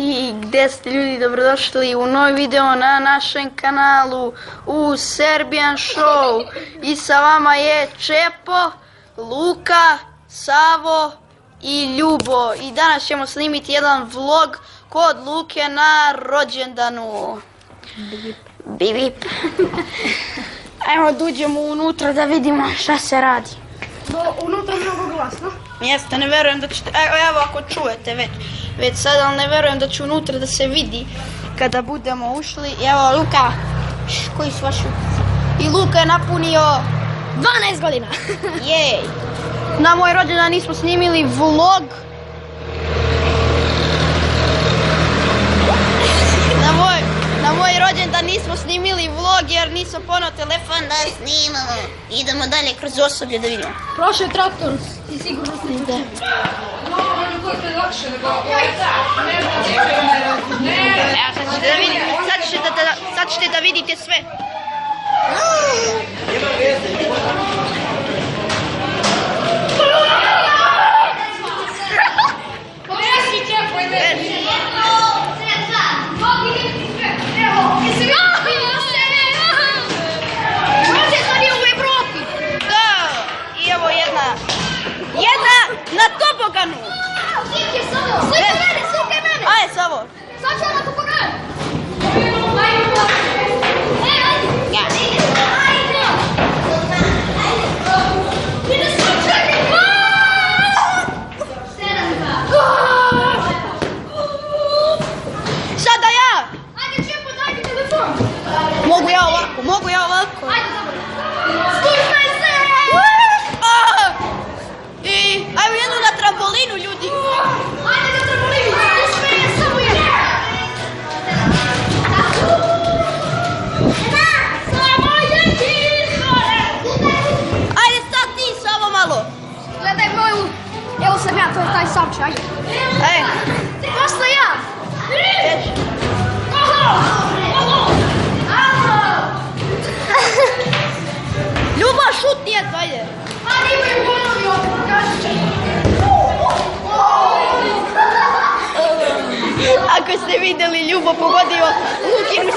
I gdje ste ljudi, dobrodošli u novi video na našem kanalu u Serbian Show. I sa vama je Čepo, Luka, Savo i Ljubo. I danas ćemo snimiti jedan vlog kod Luke na rođendanu. Bip bip. Ajmo da uđemo unutra da vidimo šta se radi. Unutra mnogo glasno. Jeste, ne verujem da ćete, evo ako čujete već sada, ali ne verujem da će unutra da se vidi kada budemo ušli. I evo Luka, koji su vaši utici? I Luka je napunio 12 godina. Jej. Na moj rođendan nismo snimili vlog. Na moj rođendan nismo snimili vlog jer nisam ponao telefon da snimamo. Idemo dalje kroz osoblje da vidimo. Prošao je traktor i sigurno snimite. Sad ćete da vidite sve. Na toboganu! Slika mene! Ajde, Savo! Sad ću ja na toboganu! Sada ja! Ajde Čepo, daj mi telefon! Mogu ja ovako! Ajde, dobro! Spuštaj se! I ajmo jednu na trambolinu, ljudi! Ajde na trambolinu! Uspej je samo jedno! Samo jedino! Ajde sad ti, samo malo! Gledaj moju... Evo sam ja, to je taj samče, ajde! Posle ja! Ljubo, šutni jedno, ajde! Ajde, imaju gonovi ovdje, kaži će! Ako ste vidjeli, Ljubo pogodio Lukinu